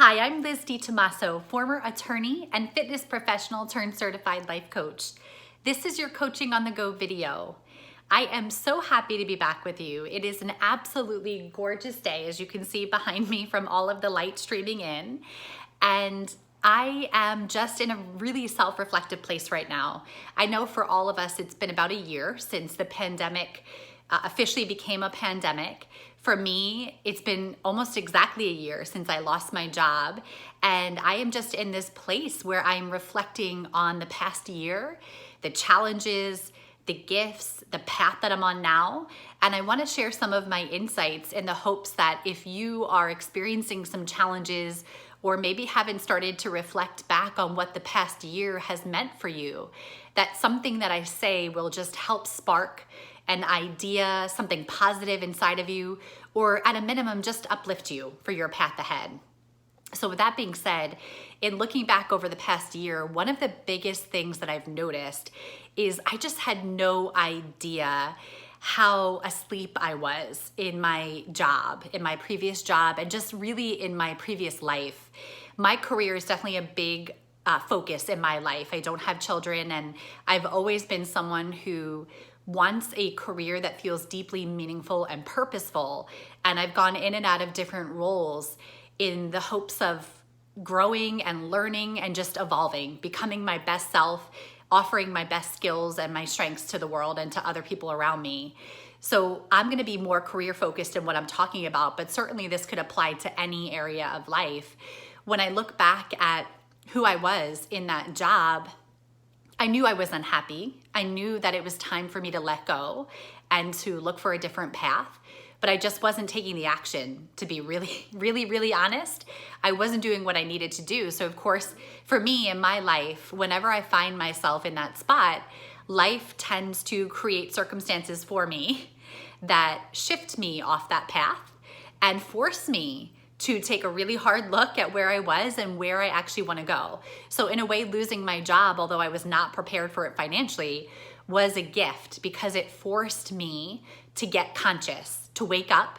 Hi, I'm Liz DiTomaso, former attorney and fitness professional turned certified life coach. This is your Coaching on the Go video. I am so happy to be back with you. It is an absolutely gorgeous day, as you can see behind me from all of the light streaming in. And I am just in a really self-reflective place right now. I know for all of us, it's been about a year since the pandemic officially became a pandemic. For me, it's been almost exactly a year since I lost my job. And I am just in this place where I'm reflecting on the past year, the challenges, the gifts, the path that I'm on now. And I want to share some of my insights in the hopes that if you are experiencing some challenges or maybe haven't started to reflect back on what the past year has meant for you, that something that I say will just help spark an idea, something positive inside of you, or at a minimum, just uplift you for your path ahead. So with that being said, in looking back over the past year, one of the biggest things that I've noticed is I just had no idea how asleep I was in my job, in my previous job, and just really in my previous life. My career is definitely a big focus in my life. I don't have children, and I've always been someone who wants a career that feels deeply meaningful and purposeful. And I've gone in and out of different roles in the hopes of growing and learning and just evolving, becoming my best self, offering my best skills and my strengths to the world and to other people around me. So I'm going to be more career focused in what I'm talking about, but certainly this could apply to any area of life. When I look back at who I was in that job, I knew I was unhappy. I knew that it was time for me to let go and to look for a different path, but I just wasn't taking the action, to be really honest. I wasn't doing what I needed to do. So of course, for me in my life, whenever I find myself in that spot, life tends to create circumstances for me that shift me off that path and force me to take a really hard look at where I was and where I actually want to go. So in a way, losing my job, although I was not prepared for it financially, was a gift because it forced me to get conscious, to wake up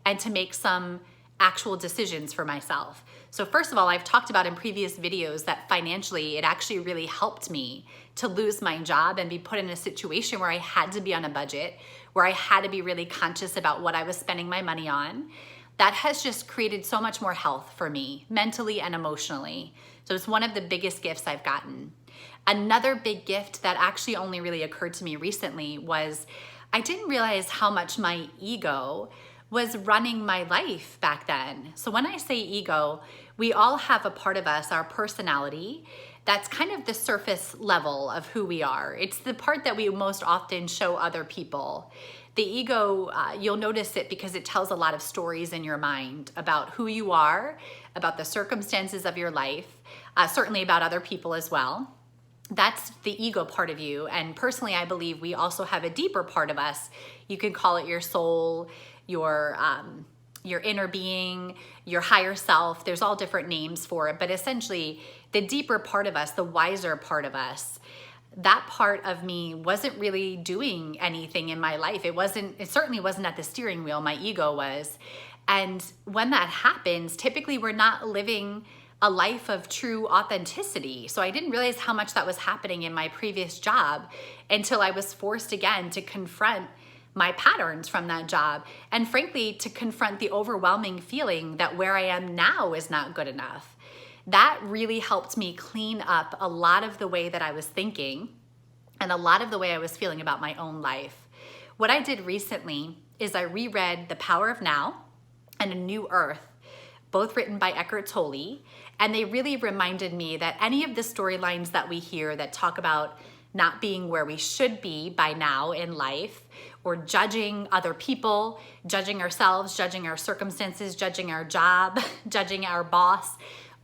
and to make some actual decisions for myself. So first of all, I've talked about in previous videos that financially, it actually really helped me to lose my job and be put in a situation where I had to be on a budget, where I had to be really conscious about what I was spending my money on. That has just created so much more health for me, mentally and emotionally. So it's one of the biggest gifts I've gotten. Another big gift that actually only really occurred to me recently was I didn't realize how much my ego was running my life back then. So when I say ego, we all have a part of us, our personality, that's kind of the surface level of who we are. It's the part that we most often show other people. The ego, you'll notice it because it tells a lot of stories in your mind about who you are, about the circumstances of your life, certainly about other people as well. That's the ego part of you. And personally, I believe we also have a deeper part of us. You can call it your soul, your inner being, your higher self. There's all different names for it, but essentially the deeper part of us, the wiser part of us, that part of me wasn't really doing anything in my life. It certainly wasn't at the steering wheel, my ego was. And when that happens, typically we're not living a life of true authenticity. So I didn't realize how much that was happening in my previous job until I was forced again to confront my patterns from that job. And frankly, to confront the overwhelming feeling that where I am now is not good enough. That really helped me clean up a lot of the way that I was thinking and a lot of the way I was feeling about my own life. What I did recently is I reread The Power of Now and A New Earth, both written by Eckhart Tolle, and they really reminded me that any of the storylines that we hear that talk about not being where we should be by now in life, or judging other people, judging ourselves, judging our circumstances, judging our job, judging our boss,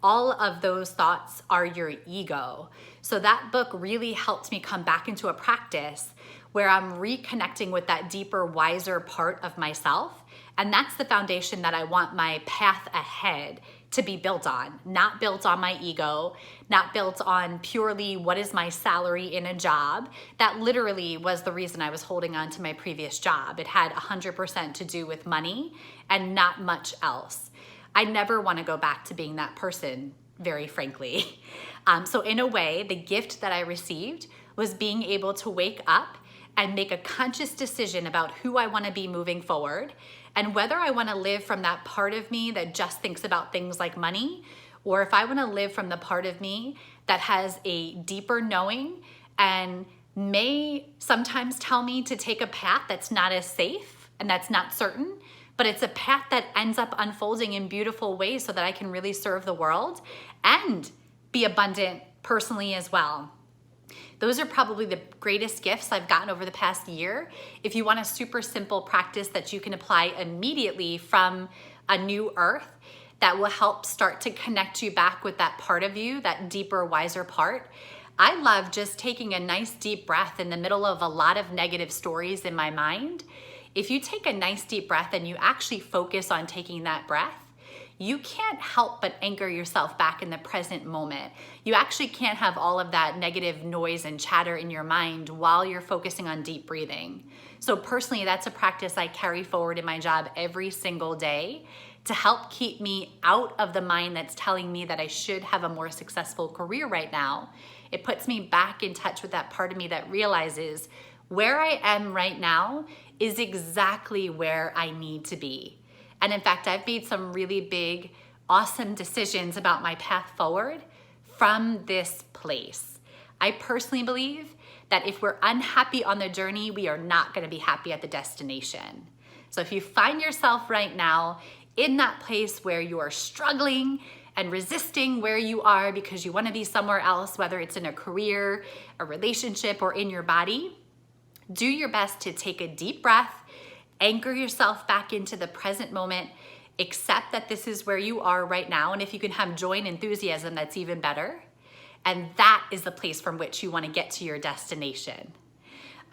all of those thoughts are your ego. So that book really helped me come back into a practice where I'm reconnecting with that deeper, wiser part of myself. And that's the foundation that I want my path ahead to be built on. Not built on my ego, not built on purely what is my salary in a job. That literally was the reason I was holding on to my previous job. It had 100% to do with money and not much else. I never want to go back to being that person, very frankly. So in a way, the gift that I received was being able to wake up and make a conscious decision about who I want to be moving forward, and whether I want to live from that part of me that just thinks about things like money, or if I want to live from the part of me that has a deeper knowing and may sometimes tell me to take a path that's not as safe and that's not certain, but it's a path that ends up unfolding in beautiful ways so that I can really serve the world and be abundant personally as well. Those are probably the greatest gifts I've gotten over the past year. If you want a super simple practice that you can apply immediately from a new earth that will help start to connect you back with that part of you, that deeper, wiser part, I love just taking a nice deep breath in the middle of a lot of negative stories in my mind. If you take a nice deep breath and you actually focus on taking that breath, you can't help but anchor yourself back in the present moment. You actually can't have all of that negative noise and chatter in your mind while you're focusing on deep breathing. So personally, that's a practice I carry forward in my job every single day to help keep me out of the mind that's telling me that I should have a more successful career right now. It puts me back in touch with that part of me that realizes where I am right now is exactly where I need to be. And in fact, I've made some really big, awesome decisions about my path forward from this place. I personally believe that if we're unhappy on the journey, we are not going to be happy at the destination. So if you find yourself right now in that place where you are struggling and resisting where you are because you want to be somewhere else, whether it's in a career, a relationship, or in your body, do your best to take a deep breath, anchor yourself back into the present moment, accept that this is where you are right now, and if you can have joy and enthusiasm, that's even better. And that is the place from which you want to get to your destination.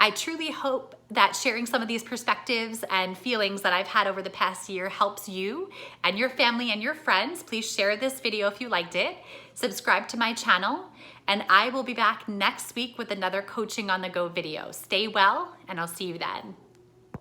I truly hope that sharing some of these perspectives and feelings that I've had over the past year helps you and your family and your friends. Please share this video if you liked it. Subscribe to my channel, and I will be back next week with another Coaching on the Go video. Stay well, and I'll see you then.